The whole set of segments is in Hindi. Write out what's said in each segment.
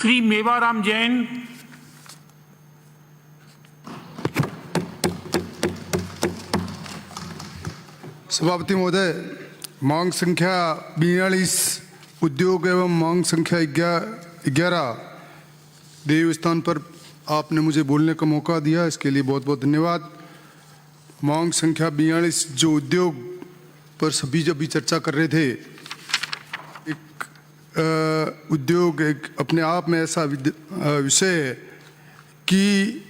श्री मेवाराम जैन। सभापति महोदय, मांग संख्या 42 उद्योग एवं मांग संख्या 11 देवस्थान पर आपने मुझे बोलने का मौका दिया, इसके लिए बहुत बहुत धन्यवाद। मांग संख्या 42 जो उद्योग पर सभी जब भी चर्चा कर रहे थे, एक उद्योग एक अपने आप में ऐसा विषय है कि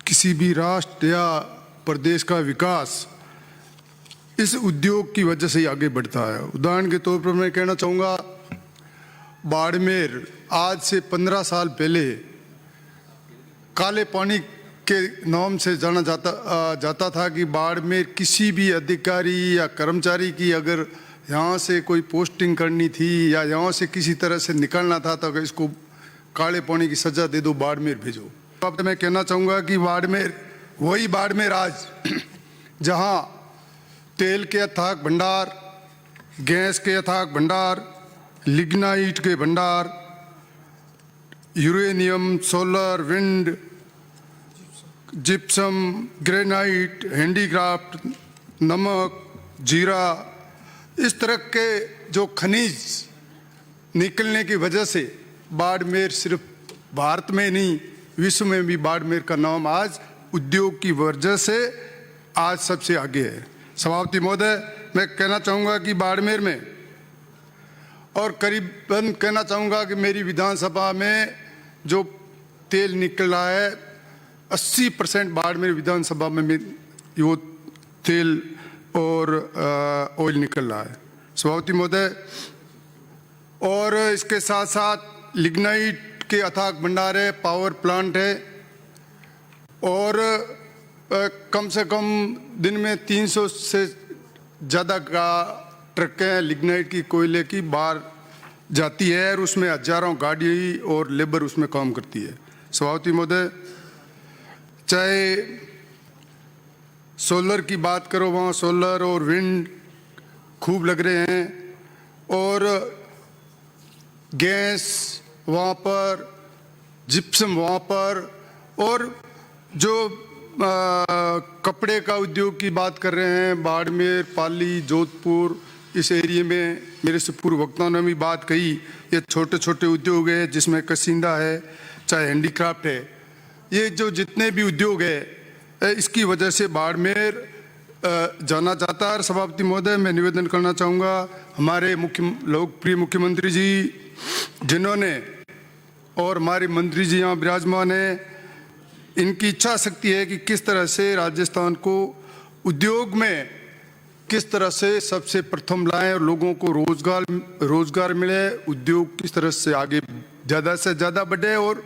किसी भी राष्ट्र या प्रदेश का विकास इस उद्योग की वजह से ही आगे बढ़ता है। उदाहरण के तौर पर मैं कहना चाहूँगा, बाड़मेर आज से 15 साल पहले काले पानी के नाम से जाना जाता था कि बाड़मेर किसी भी अधिकारी या कर्मचारी की अगर यहाँ से कोई पोस्टिंग करनी थी या यहाँ से किसी तरह से निकलना था तो इसको काले पानी की सज़ा दे दो, बाड़मेर भेजो। अब मैं कहना चाहूँगा कि बाड़मेर वही बाड़मेर आज जहाँ तेल के अथाक भंडार, गैस के अथाक भंडार, लिग्नाइट के भंडार, uranium, solar, wind, gypsum, granite, handicraft, नमक, जीरा, इस तरह के जो खनिज निकलने की वजह से बाड़मेर सिर्फ भारत में नहीं विश्व में भी बाड़मेर का नाम आज उद्योग की वजह से आज सबसे आगे है। सभापति महोदय, मैं कहना चाहूँगा कि बाड़मेर में और करीबन कहना चाहूँगा कि मेरी विधानसभा में जो तेल निकल रहा है 80% बाड़मेर विधानसभा में वो तेल और ऑयल निकल रहा है। सभापति महोदय, और इसके साथ साथ लिग्नाइट के अथाक भंडार है, पावर प्लांट है और कम से कम दिन में 300 से ज़्यादा ट्रकें लिग्नाइट की कोयले की बाहर जाती है और उसमें हजारों गाड़ी और लेबर उसमें काम करती है। सभापति महोदय, चाहे सोलर की बात करो, वहाँ सोलर और विंड खूब लग रहे हैं और गैस वहाँ पर, जिप्सम वहाँ पर, और जो कपड़े का उद्योग की बात कर रहे हैं, बाड़मेर, पाली, जोधपुर, इस एरिया में मेरे से पूर्व वक्ताओं ने भी बात कही, ये छोटे छोटे उद्योग है जिसमें कसिंदा है, चाहे हैंडीक्राफ्ट है, ये जो जितने भी उद्योग है इसकी वजह से बाड़मेर जाना जाता है। सभापति महोदय, मैं निवेदन करना चाहूँगा, हमारे लोकप्रिय मुख्यमंत्री जी जिन्होंने और हमारे मंत्री जी यहाँ विराजमान है, इनकी इच्छा शक्ति है कि किस तरह से राजस्थान को उद्योग में किस तरह से सबसे प्रथम लाएं और लोगों को रोजगार मिले, उद्योग किस तरह से आगे ज़्यादा से ज़्यादा बढ़े और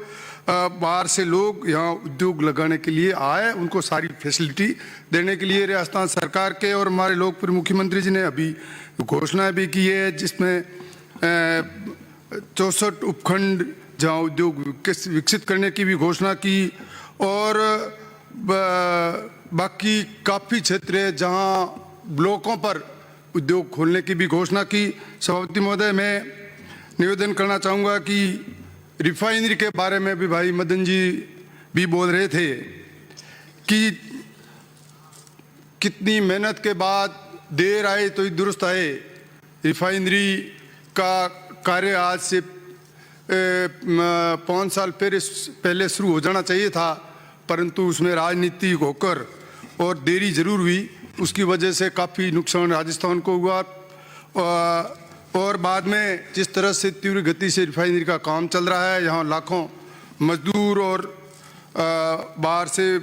बाहर से लोग यहाँ उद्योग लगाने के लिए आए, उनको सारी फैसिलिटी देने के लिए राजस्थान सरकार के और हमारे लोकप्रिय मुख्यमंत्री जी ने अभी घोषणा भी की है, जिसमें 64 उपखंड जहाँ उद्योग विकसित करने की भी घोषणा की और बाकी काफ़ी क्षेत्र है जहाँ ब्लॉकों पर उद्योग खोलने की भी घोषणा की। सभापति महोदय, मैं निवेदन करना चाहूँगा कि रिफाइनरी के बारे में भी भाई मदन जी भी बोल रहे थे कि कितनी मेहनत के बाद देर आए तो ही दुरुस्त आए। रिफाइनरी का कार्य आज से 5 साल पहले शुरू हो जाना चाहिए था, परंतु उसमें राजनीति होकर और देरी जरूर हुई, उसकी वजह से काफ़ी नुकसान राजस्थान को हुआ और बाद में जिस तरह से तीव्र गति से रिफाइनरी का काम चल रहा है, यहाँ लाखों मजदूर और बाहर से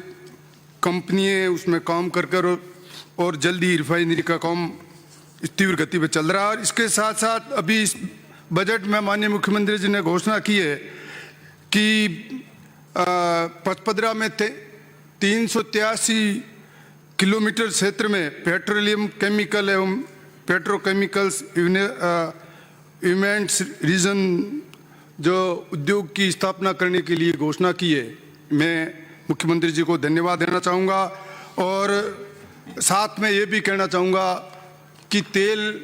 कंपनियाँ उसमें काम कर और जल्दी रिफाइनरी का काम तीव्र गति पे चल रहा है। और इसके साथ साथ अभी इस बजट में माननीय मुख्यमंत्री जी ने घोषणा की है कि पचपदरा में 383 किलोमीटर क्षेत्र में पेट्रोलियम केमिकल एवं पेट्रोकेमिकल्स इवेंट्स रीजन जो उद्योग की स्थापना करने के लिए घोषणा की है। मैं मुख्यमंत्री जी को धन्यवाद देना चाहूँगा और साथ में ये भी कहना चाहूँगा कि तेल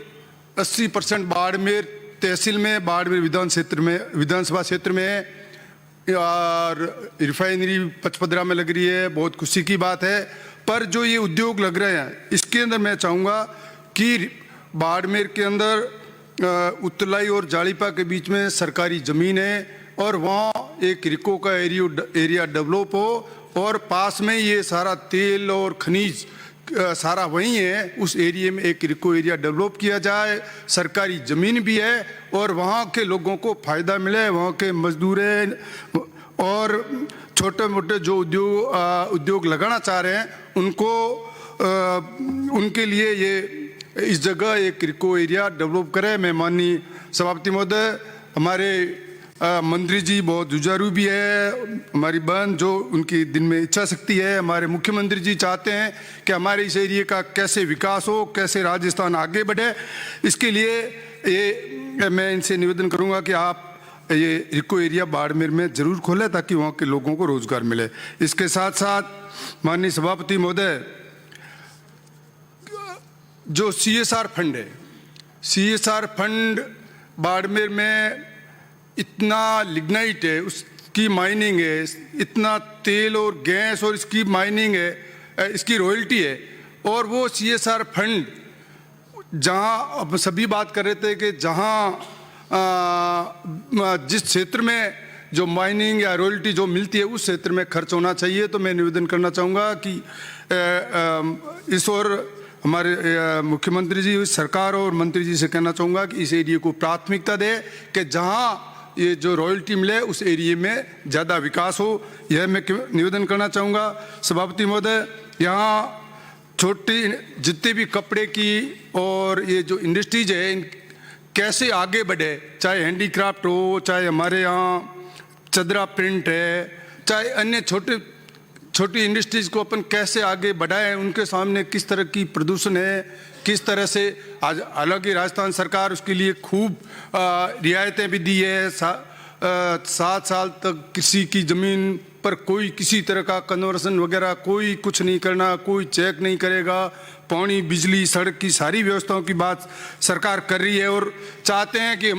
80% बाड़मेर तहसील में बाड़मेर विधानसभा क्षेत्र में और रिफाइनरी पचपदरा में लग रही है, बहुत खुशी की बात है। पर जो ये उद्योग लग रहे हैं इसके अंदर मैं चाहूँगा कि बाड़मेर के अंदर उत्तलाई और जाड़ीपा के बीच में सरकारी ज़मीन है और वहाँ एक रिको का एरिया डेवलप हो और पास में ये सारा तेल और खनिज सारा वहीं है, उस एरिया में एक रिको एरिया डेवलप किया जाए। सरकारी ज़मीन भी है और वहाँ के लोगों को फ़ायदा मिले, वहाँ के मजदूर और छोटे मोटे जो उद्योग लगाना चाह रहे हैं उनको उनके लिए ये इस जगह एक रिको एरिया डेवलप करें। मैं माननीय सभापति महोदय, हमारे मंत्री जी बहुत जुझारू भी है, हमारी बहन जो उनकी दिन में इच्छा शक्ति है, हमारे मुख्यमंत्री जी चाहते हैं कि हमारे इस एरिया का कैसे विकास हो, कैसे राजस्थान आगे बढ़े। इसके लिए ये मैं इनसे निवेदन करूंगा कि आप ये रिको एरिया बाड़मेर में ज़रूर खोलें ताकि वहाँ के लोगों को रोज़गार मिले। इसके साथ साथ माननीय सभापति महोदय, जो CSR फंड है, CSR फंड बाड़मेर में इतना लिग्नाइट है, उसकी माइनिंग है, इतना तेल और गैस और इसकी माइनिंग है, इसकी रॉयल्टी है। और वो CSR फंड जहाँ अब सभी बात कर रहे थे कि जहाँ जिस क्षेत्र में जो माइनिंग या रॉयल्टी जो मिलती है उस क्षेत्र में खर्च होना चाहिए। तो मैं निवेदन करना चाहूँगा कि इस और हमारे मुख्यमंत्री जी, सरकार और मंत्री जी से कहना चाहूँगा कि इस एरिया को प्राथमिकता दे कि जहाँ ये जो रॉयल्टी मिले उस एरिया में ज़्यादा विकास हो। यह मैं निवेदन करना चाहूँगा। सभापति महोदय, यहाँ छोटी जितने भी कपड़े की और ये जो इंडस्ट्रीज है कैसे आगे बढ़े, चाहे हैंडीक्राफ्ट हो, चाहे हमारे यहाँ चदरा प्रिंट है, चाहे अन्य छोटी इंडस्ट्रीज़ को अपन कैसे आगे बढ़ाएं, उनके सामने किस तरह की प्रदूषण है, किस तरह से आज हालांकि राजस्थान सरकार उसके लिए खूब रियायतें भी दी है। 7 साल तक किसी की ज़मीन पर कोई किसी तरह का कन्वर्सन वगैरह कोई कुछ नहीं करना, कोई चेक नहीं करेगा। पानी, बिजली, सड़क की सारी व्यवस्थाओं की बात सरकार कर रही है और चाहते हैं कि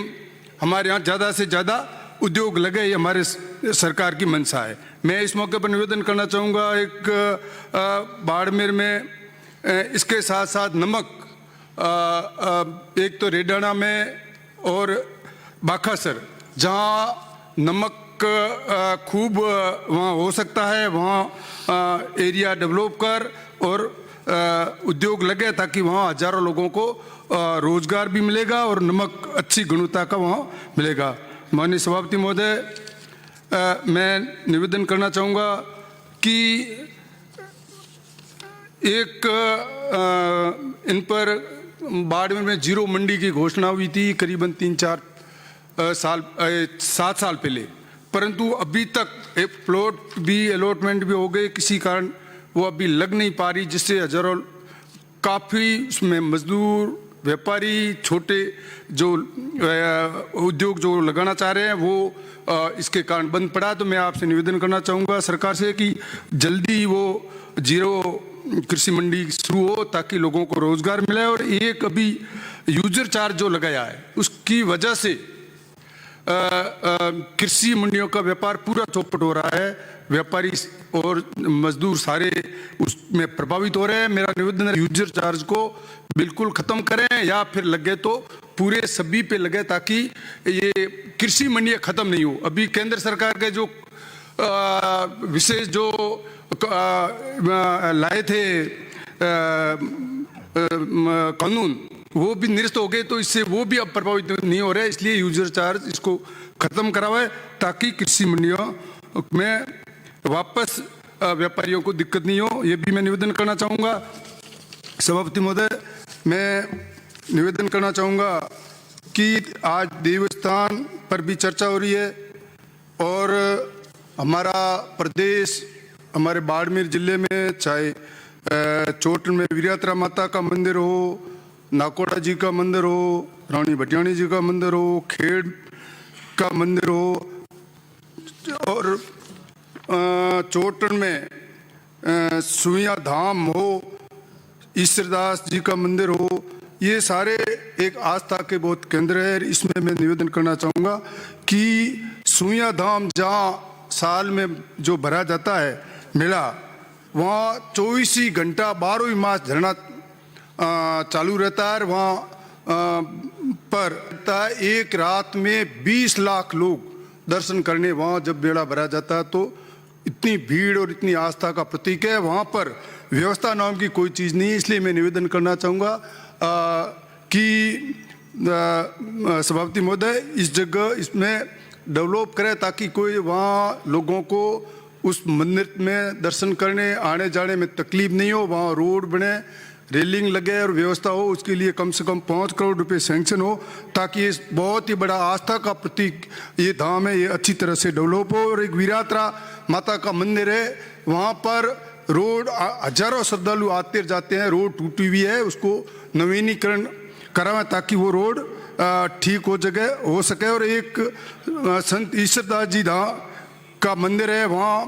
हमारे यहाँ ज़्यादा से ज़्यादा उद्योग लगे, ये हमारे सरकार की मंशा है। मैं इस मौके पर निवेदन करना चाहूँगा, एक बाड़मेर में इसके साथ साथ नमक, एक तो रेडाना में और बाखासर जहाँ नमक खूब वहाँ हो सकता है, वहाँ एरिया डेवलप कर और उद्योग लगे ताकि वहाँ हजारों लोगों को रोजगार भी मिलेगा और नमक अच्छी गुणवत्ता का वहाँ मिलेगा। माननीय सभापति महोदय, मैं निवेदन करना चाहूँगा कि एक इन पर बाड़मेर में जीरो मंडी की घोषणा हुई थी करीबन 7 साल पहले, परंतु अभी तक एक प्लॉट भी अलॉटमेंट भी हो गए, किसी कारण वो अभी लग नहीं पा रही, जिससे हजारों काफ़ी उसमें मजदूर, व्यापारी, छोटे जो उद्योग जो लगाना चाह रहे हैं वो इसके कारण बंद पड़ा। तो मैं आपसे निवेदन करना चाहूँगा सरकार से कि जल्दी वो जीरो कृषि मंडी शुरू हो ताकि लोगों को रोजगार मिले। और एक अभी यूजर चार्ज जो लगाया है उसकी वजह से कृषि मंडियों का व्यापार पूरा चौपट हो रहा है, व्यापारी और मजदूर सारे उसमें प्रभावित हो रहे हैं। मेरा निवेदन है यूजर चार्ज को बिल्कुल खत्म करें या फिर लगे तो पूरे सभी पे लगे ताकि ये कृषि मंडियां खत्म नहीं हो। अभी केंद्र सरकार के जो विशेष जो लाए थे कानून वो भी निरस्त हो गए, तो इससे वो भी अब प्रभावित नहीं हो रहे। इसलिए यूजर चार्ज इसको खत्म करावे ताकि कृषि मंडियों में वापस व्यापारियों को दिक्कत नहीं हो। ये भी मैं निवेदन करना चाहूँगा। सभापति महोदय, मैं निवेदन करना चाहूँगा कि आज देवस्थान पर भी चर्चा हो रही है और हमारा प्रदेश, हमारे बाड़मेर जिले में चाहे चोटन में वीरयात्रा माता का मंदिर हो, नाकोड़ा जी का मंदिर हो, रानी भटियाणी जी का मंदिर हो, खेड़ का मंदिर हो और चोटन में सुइया धाम हो, ईश्वरदास जी का मंदिर हो, ये सारे एक आस्था के बहुत केंद्र है। इसमें मैं निवेदन करना चाहूँगा कि सुइया धाम जहाँ साल में जो भरा जाता है मेला, वहाँ 24 ही घंटा 12 मास झरना चालू रहता है। वहाँ पर एक रात में 20 लाख लोग दर्शन करने वहाँ जब मेला भरा जाता है, तो इतनी भीड़ और इतनी आस्था का प्रतीक है। वहाँ पर व्यवस्था नाम की कोई चीज़ नहीं है। इसलिए मैं निवेदन करना चाहूँगा कि सभापति महोदय इस जगह इसमें डेवलप करें, ताकि कोई वहाँ लोगों को उस मंदिर में दर्शन करने आने जाने में तकलीफ नहीं हो। वहाँ रोड बने, रेलिंग लगे और व्यवस्था हो। उसके लिए कम से कम 5 करोड़ रुपए सैंक्शन हो, ताकि ये बहुत ही बड़ा आस्था का प्रतीक ये धाम है, ये अच्छी तरह से डेवलप हो। और एक वीरात्रा माता का मंदिर है, वहाँ पर रोड हजारों श्रद्धालु आते जाते हैं। रोड टूटी हुई है, उसको नवीनीकरण कराएं ताकि वो रोड ठीक हो सके। और एक संत ईश्वरदास जी धाम का मंदिर है, वहाँ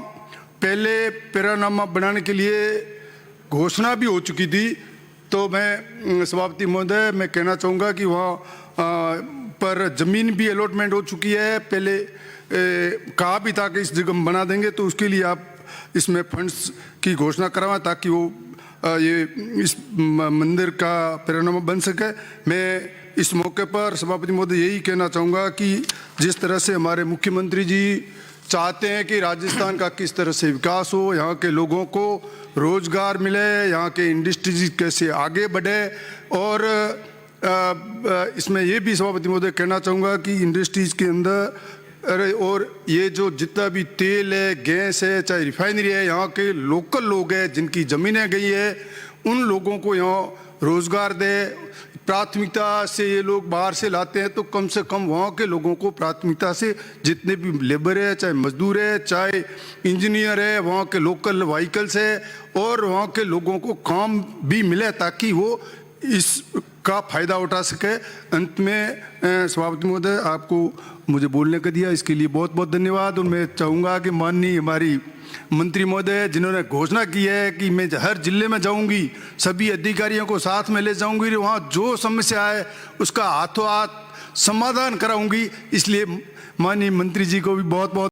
पहले पैरानामा बनाने के लिए घोषणा भी हो चुकी थी। तो मैं सभापति महोदय मैं कहना चाहूँगा कि वहाँ पर ज़मीन भी अलॉटमेंट हो चुकी है। पहले कहा भी था कि इस जगह हम बना देंगे, तो उसके लिए आप इसमें फंड्स की घोषणा करवाएं ताकि वो ये इस मंदिर का पैरानामा बन सके। मैं इस मौके पर सभापति महोदय यही कहना चाहूँगा कि जिस तरह से हमारे मुख्यमंत्री जी चाहते हैं कि राजस्थान का किस तरह से विकास हो, यहाँ के लोगों को रोजगार मिले, यहाँ के इंडस्ट्रीज कैसे आगे बढ़े। और इसमें ये भी सभापति महोदय कहना चाहूँगा कि इंडस्ट्रीज के अंदर और ये जो जितना भी तेल है, गैस है, चाहे रिफाइनरी है, यहाँ के लोकल लोग हैं जिनकी ज़मीनें गई है, उन लोगों को यहाँ रोज़गार दे। प्राथमिकता से ये लोग बाहर से लाते हैं, तो कम से कम वहाँ के लोगों को प्राथमिकता से जितने भी लेबर है, चाहे मजदूर है, चाहे इंजीनियर है, वहाँ के लोकल व्हीकल्स है, और वहाँ के लोगों को काम भी मिले ताकि वो इसका फ़ायदा उठा सके। अंत में सभापति महोदय आपको मुझे बोलने का दिया, इसके लिए बहुत बहुत धन्यवाद। और मैं चाहूँगा कि माननीय हमारी मंत्री महोदय जिन्होंने घोषणा की है कि मैं हर जिले में जाऊंगी, सभी अधिकारियों को साथ में ले जाऊंगी, वहाँ जो समस्या है उसका हाथों हाथ समाधान कराऊंगी। इसलिए माननीय मंत्री जी को भी बहुत बहुत